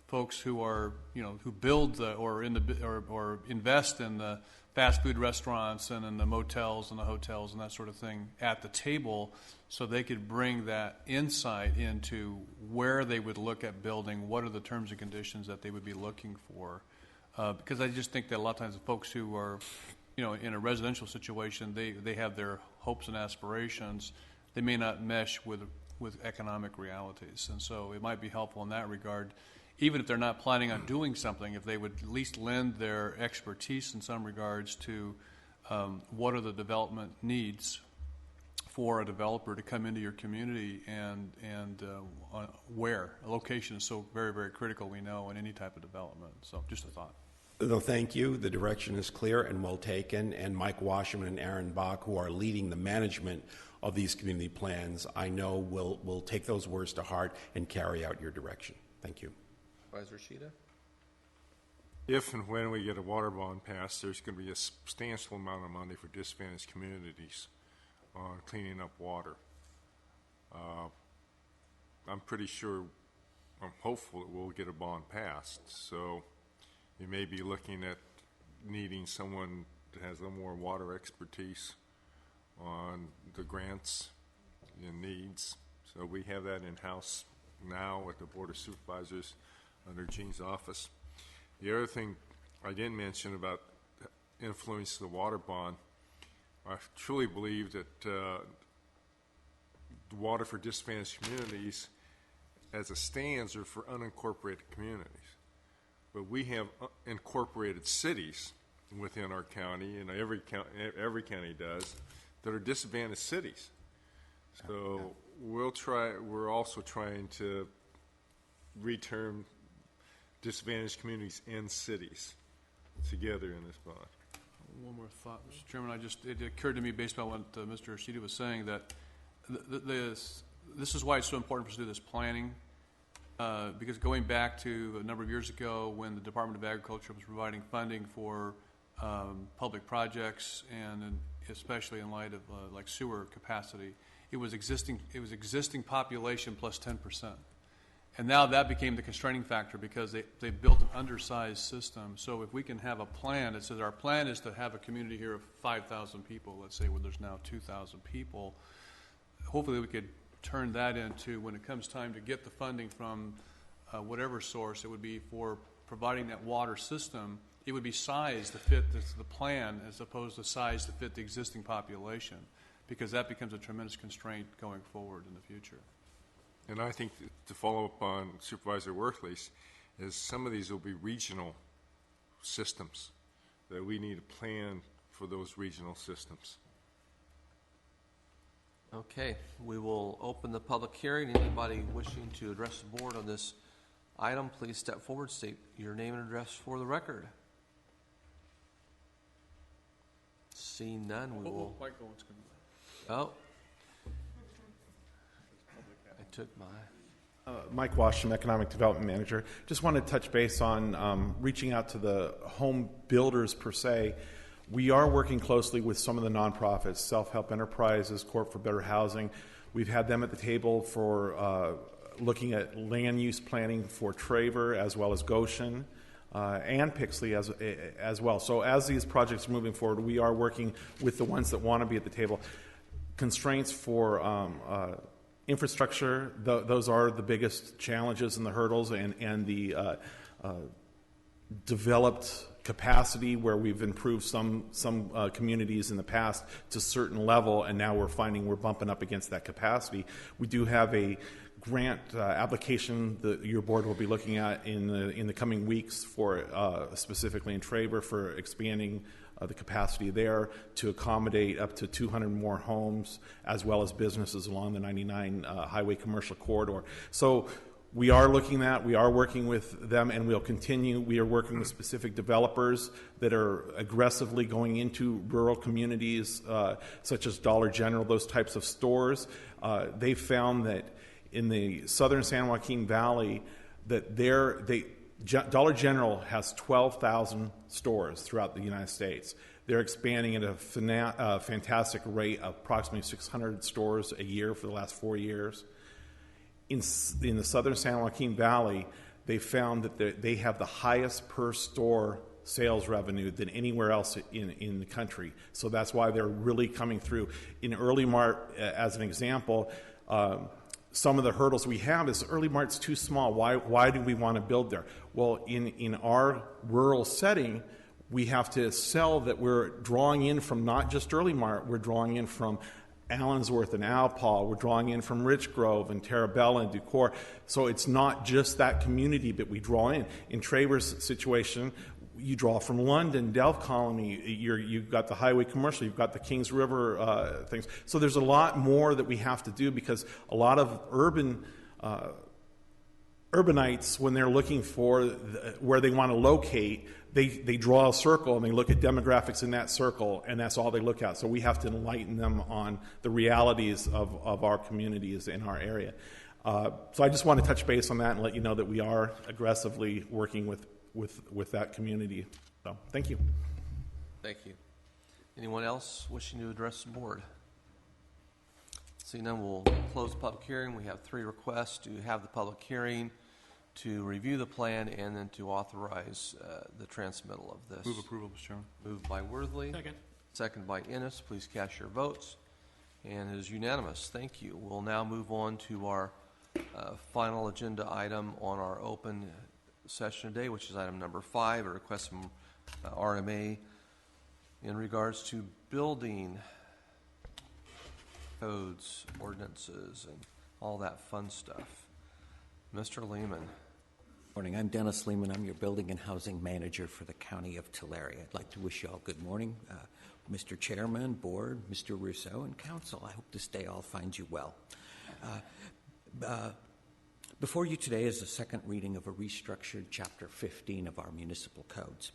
folks who are, who build or invest in the fast food restaurants and in the motels and the hotels and that sort of thing at the table, so they could bring that insight into where they would look at building, what are the terms and conditions that they would be looking for. Because I just think that a lot of times the folks who are, in a residential situation, they have their hopes and aspirations. They may not mesh with economic realities. And so it might be helpful in that regard, even if they're not planning on doing something, if they would at least lend their expertise in some regards to what are the development needs for a developer to come into your community, and where. A location is so very, very critical, we know, in any type of development. So just a thought. No, thank you. The direction is clear and well taken. And Mike Washerman and Aaron Bach, who are leading the management of these community plans, I know will take those words to heart and carry out your direction. Thank you. Supervisor Sheeta? If and when we get a water bond passed, there's going to be a substantial amount of money for disadvantaged communities on cleaning up water. I'm pretty sure, I'm hopeful that we'll get a bond passed. So you may be looking at needing someone that has a little more water expertise on the grants and needs. So we have that in-house now at the Board of Supervisors under Gene's office. The other thing I didn't mention about influence of the water bond, I truly believe that the water for disadvantaged communities as it stands are for unincorporated communities. But we have incorporated cities within our county, and every county does, that are disadvantaged cities. So We're also trying to return disadvantaged communities and cities together in this bond. One more thought, Mr. Chairman. It occurred to me based on what Mr. Arcidi was saying that this is why it's so important for us to do this planning. Because going back to a number of years ago when the Department of Agriculture was providing funding for public projects, and especially in light of like sewer capacity, it was existing population plus 10%. And now that became the constraining factor because they built an undersized system. So if we can have a plan that says our plan is to have a community here of 5,000 people, let's say where there's now 2,000 people, hopefully we could turn that into, when it comes time to get the funding from whatever source, it would be for providing that water system, it would be sized to fit the plan as opposed to size to fit the existing population, because that becomes a tremendous constraint going forward in the future. And I think to follow up on Supervisor Worthley's, is some of these will be regional systems, that we need a plan for those regional systems. Okay, we will open the public hearing. Anybody wishing to address the board on this item, please step forward, state your name and address for the record. Seeing none, we will. Oh, I took my. Mike Washam, Economic Development Manager. Just wanted to touch base on reaching out to the home builders per se. We are working closely with some of the nonprofits, Self-Help Enterprises, Corp for Better Housing. We've had them at the table for looking at land use planning for Traver as well as Goshen and Pixley as well. So as these projects are moving forward, we are working with the ones that want to be at the table. Constraints for infrastructure, those are the biggest challenges and the hurdles, and the developed capacity where we've improved some communities in the past to a certain level, and now we're finding we're bumping up against that capacity. We do have a grant application that your board will be looking at in the coming weeks for specifically in Traver for expanding the capacity there to accommodate up to 200 more homes as well as businesses along the 99 highway commercial corridor. So we are looking at, we are working with them, and we'll continue. We are working with specific developers that are aggressively going into rural communities, such as Dollar General, those types of stores. They found that in the southern San Joaquin Valley, that Dollar General has 12,000 stores throughout the United States. They're expanding at a fantastic rate of approximately 600 stores a year for the last 4 years. In the southern San Joaquin Valley, they found that they have the highest per store sales revenue than anywhere else in the country. So that's why they're really coming through. In Early Mart, as an example, some of the hurdles we have is Early Mart's too small. Why do we want to build there? Well, in our rural setting, we have to sell that we're drawing in from not just Early Mart, we're drawing in from Allensworth and Alpal, we're drawing in from Rich Grove and Terabella and Ducor. So it's not just that community that we draw in. In Traver's situation, you draw from London, Delft Colony, you've got the highway commercial, you've got the Kings River things. So there's a lot more that we have to do because a lot of urbanites, when they're looking for where they want to locate, they draw a circle and they look at demographics in that circle, and that's all they look at. So we have to enlighten them on the realities of our communities in our area. So I just want to touch base on that and let you know that we are aggressively working with that community. So thank you. Thank you. Anyone else wishing to address the board? Seeing none, we'll close the public hearing. We have 3 requests to have the public hearing, to review the plan, and then to authorize the transmittal of this. Move approval, Mr. Chairman. Moved by Worthley. Second. Second by Ennis. Please cast your votes. And it is unanimous. Thank you. We'll now move on to our final agenda item on our open session today, which is item number 5, a request from RMA in regards to building codes, ordinances, and all that fun stuff. Mr. Lehman. Morning. I'm Dennis Lehman. I'm your Building and Housing Manager for the County of Tulare. I'd like to wish you all good morning. Mr. Chairman, Board, Mr. Rousseau, and Council. I hope this day all finds you well. Before you today is the second reading of a restructured Chapter 15 of our municipal codes.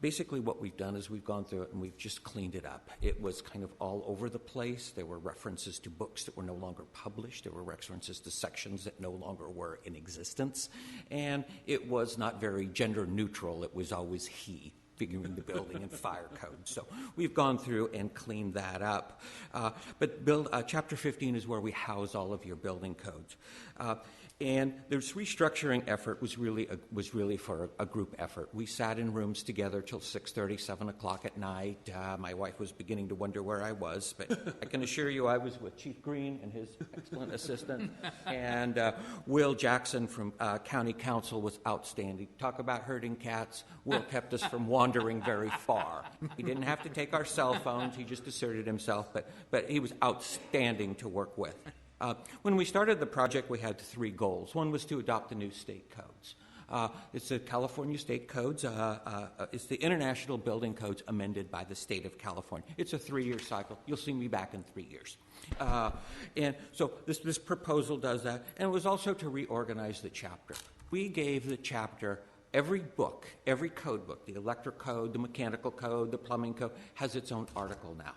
Basically what we've done is we've gone through it and we've just cleaned it up. It was kind of all over the place. There were references to books that were no longer published. There were references to sections that no longer were in existence. And it was not very gender neutral. It was always he, figuring the building and fire code. So we've gone through and cleaned that up. But Chapter 15 is where we house all of your building codes. And this restructuring effort was really for a group effort. We sat in rooms together till 6:30, 7 o'clock at night. My wife was beginning to wonder where I was, but I can assure you I was with Chief Green and his excellent assistant. And Will Jackson from County Council was outstanding. Talk about herding cats. Will kept us from wandering very far. He didn't have to take our cell phones. He just asserted himself, but he was outstanding to work with. When we started the project, we had 3 goals. One was to adopt the new state codes. It's the California state codes. It's the international building codes amended by the state of California. It's a 3-year cycle. You'll see me back in 3 years. And so this proposal does that. And it was also to reorganize the chapter. We gave the chapter every book, every code book, the electric code, the mechanical code, the plumbing code, has its own article now.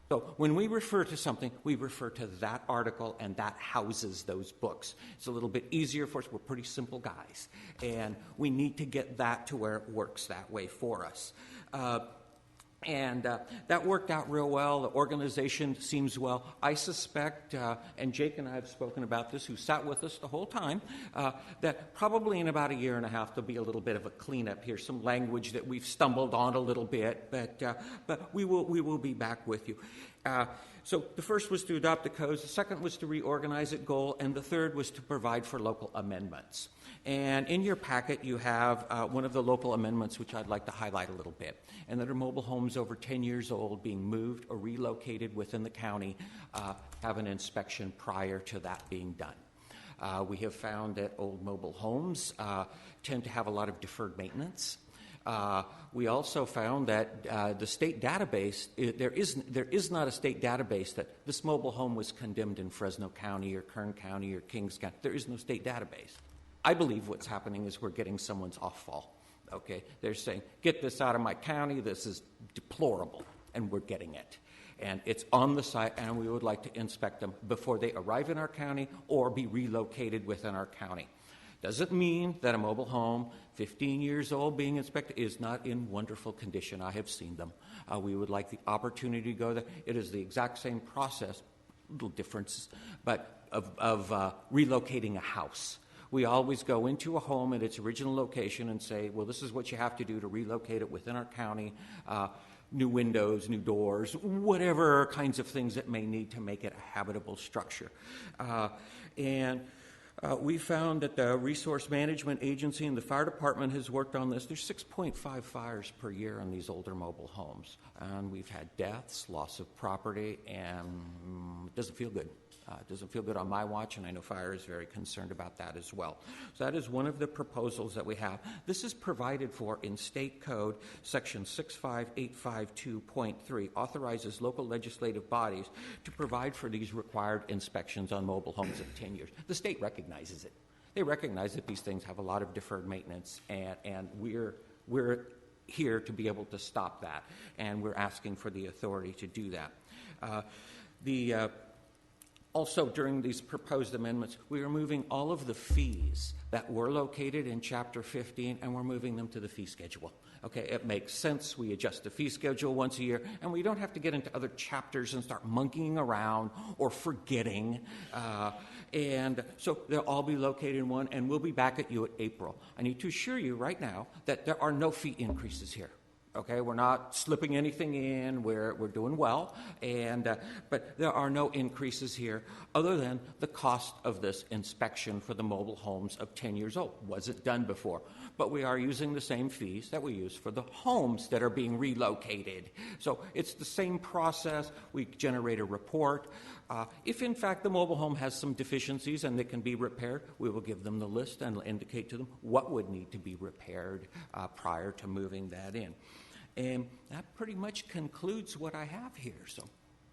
So when we refer to something, we refer to that article, and that houses those books. It's a little bit easier for us. We're pretty simple guys, and we need to get that to where it works that way for us. And that worked out real well. The organization seems well. I suspect, and Jake and I have spoken about this, who sat with us the whole time, that probably in about a year and a half there'll be a little bit of a cleanup here, some language that we've stumbled on a little bit, but we will be back with you. So the first was to adopt the codes, the second was to reorganize it goal, and the third was to provide for local amendments. And in your packet, you have one of the local amendments, which I'd like to highlight a little bit, and that are mobile homes over 10 years old being moved or relocated within the county have an inspection prior to that being done. We have found that old mobile homes tend to have a lot of deferred maintenance. We also found that the state database, there is not a state database that this mobile home was condemned in Fresno County or Kern County or Kings County. There is no state database. I believe what's happening is we're getting someone's off-fall. Okay, they're saying, get this out of my county, this is deplorable, and we're getting it. And it's on the site, and we would like to inspect them before they arrive in our county or be relocated within our county. Doesn't mean that a mobile home, 15 years old, being inspected, is not in wonderful condition. I have seen them. We would like the opportunity to go there. It is the exact same process, little differences, but of relocating a house. We always go into a home at its original location and say, well, this is what you have to do to relocate it within our county, new windows, new doors, whatever kinds of things that may need to make it a habitable structure. We found that the Resource Management Agency and the fire department has worked on this. There's 6.5 fires per year in these older mobile homes. And we've had deaths, loss of property, and it doesn't feel good. It doesn't feel good on my watch, and I know fire is very concerned about that as well. So that is one of the proposals that we have. This is provided for in State Code Section 65852.3, authorizes local legislative bodies to provide for these required inspections on mobile homes of 10 years. The state recognizes it. They recognize that these things have a lot of deferred maintenance, and we're here to be able to stop that, and we're asking for the authority to do that. Also, during these proposed amendments, we are moving all of the fees that were located in Chapter 15, and we're moving them to the fee schedule. Okay, it makes sense. We adjust the fee schedule once a year, and we don't have to get into other chapters and start monkeying around or forgetting. And so they'll all be located in one, and we'll be back at you at April. I need to assure you right now that there are no fee increases here. Okay, we're not slipping anything in. We're doing well, but there are no increases here other than the cost of this inspection for the mobile homes of 10 years old. Wasn't done before, but we are using the same fees that we use for the homes that are being relocated. So it's the same process. We generate a report. If in fact the mobile home has some deficiencies and they can be repaired, we will give them the list and indicate to them what would need to be repaired prior to moving that in. And that pretty much concludes what I have here. So,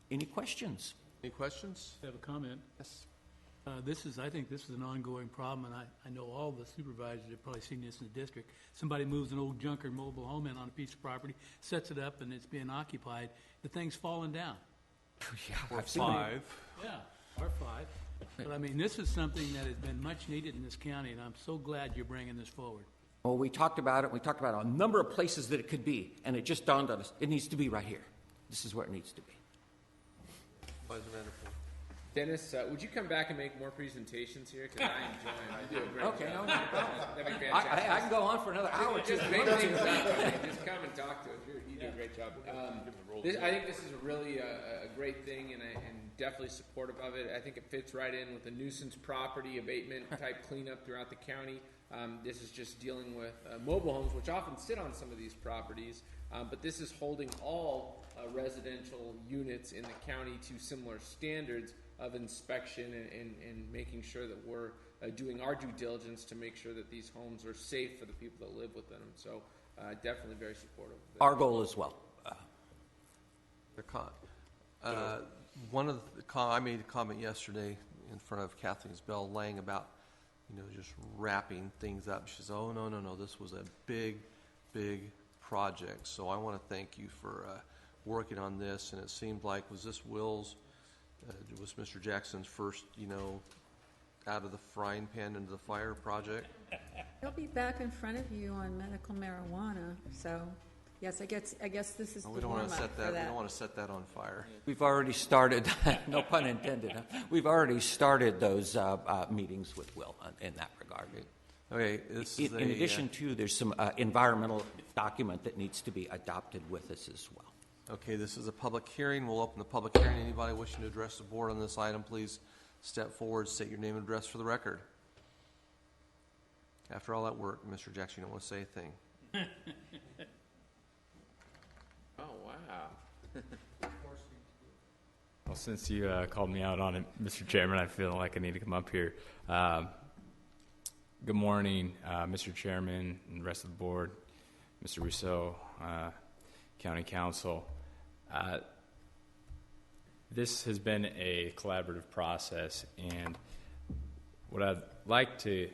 any questions? Any questions? I have a comment. Yes. I think this is an ongoing problem, and I know all the supervisors have probably seen this in the district. Somebody moves an old junker mobile home in on a piece of property, sets it up, and it's being occupied. The thing's falling down. Yeah, Or I've seen it. 5. Yeah, R5. But I mean, this is something that has been much needed in this county, and I'm so glad you're bringing this forward. Well, we talked about it. We talked about a number of places that it could be, and it just dawned on us. It needs to be right here. This is where it needs to be. Supervisor Vanderpool. Dennis, would you come back and make more presentations here? Because I enjoy them. You do a great Okay, job. no problem. That'd be I fantastic. can go on for another hour or two. Just make things up. I mean, just come and talk to us. You do a great job. I think this is really a great thing, and definitely supportive of it. I think it fits right in with the nuisance property abatement type cleanup throughout the county. This is just dealing with mobile homes, which often sit on some of these properties, but this is holding all residential units in the county to similar standards of inspection and making sure that we're doing our due diligence to make sure that these homes are safe for the people that live within them. So definitely very supportive of that. Our goal as well. One of I made a comment yesterday in front of Kathleen's Bell Lang about, just wrapping things up. She says, "Oh, no, this was a big, big project." So I want to thank you for working on this. And it seemed like, was this Will's, was Mr. Jackson's first, out of the frying pan into the fire project? He'll be back in front of you on medical marijuana, so, yes, I guess this is the We don't want warm-up to set for that. We that. don't want to set that on fire. We've already started, no pun intended, huh? We've already started those meetings with Will in that regard. Okay, this is In addition to, there's some environmental document that needs to be adopted with this as well. Okay, this is a public hearing. We'll open the public hearing. Anybody wishing to address the board on this item, please step forward, state your name and address for the record. After all that work, Mr. Jackson, you don't want to say a thing. Oh, wow. Well, since you called me out on it, Mr. Chairman, I feel like I need to come up here. Good morning, Mr. Chairman and the rest of the board, Mr. Rousseau, County Council. This has been a collaborative process, and what I'd like to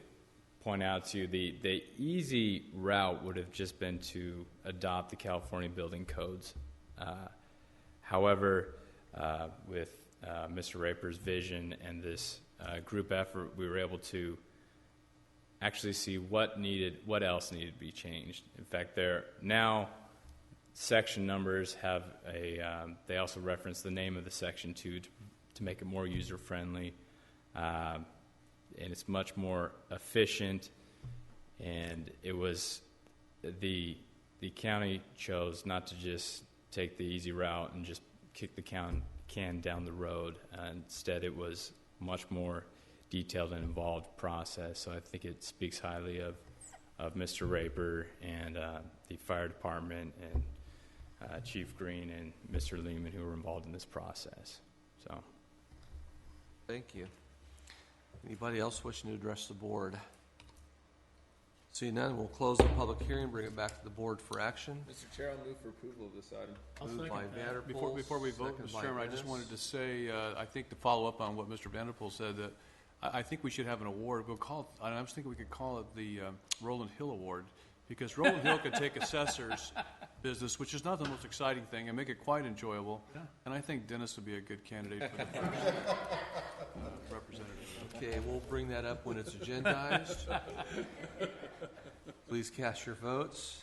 point out to you, the easy route would have just been to adopt the California building codes. However, with Mr. Raper's vision and this group effort, we were able to actually see what else needed to be changed. In fact, there now section numbers have they also reference the name of the section to make it more user friendly, and it's much more efficient. And it was the county chose not to just take the easy route and just kick the can down the road. Instead, it was much more detailed and involved process. So I think it speaks highly of Mr. Raper and the fire department and Chief Green and Mr. Lehman, who were involved in this process. So, Thank you. Anybody else wishing to address the board? Seeing none, we'll close the public hearing, bring it back to the board for action. Mr. Chair, I'll move for approval of this item. I'll Moved by second that. Vanderpool. Before we vote, seconded Mr. by Chairman, I just Dennis. wanted to say, I think to follow up on what Mr. Vanderpool said, that I think we should have an award. We'll call it, I was thinking we could call it the Roland Hill Award, because Roland Hill could take assessor's business, which is not the most exciting thing, and make it quite enjoyable. Yeah. And I think Dennis would be a good candidate for the first representative. Okay, we'll bring that up when it's agendized. Please cast your votes.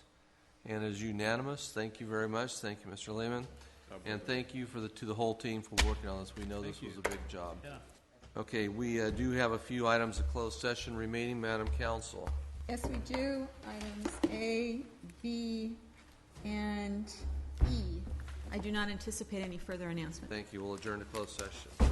And as unanimous, thank you very much. Thank you, Mr. Lehman. And thank you to the whole team for working on this. We know this was a big job. Yeah. Okay, we do have a few items of closed session remaining, Madam Counsel. Yes, we do. Items A, B, and E. I do not anticipate any further announcement. Thank you. We'll adjourn to closed session.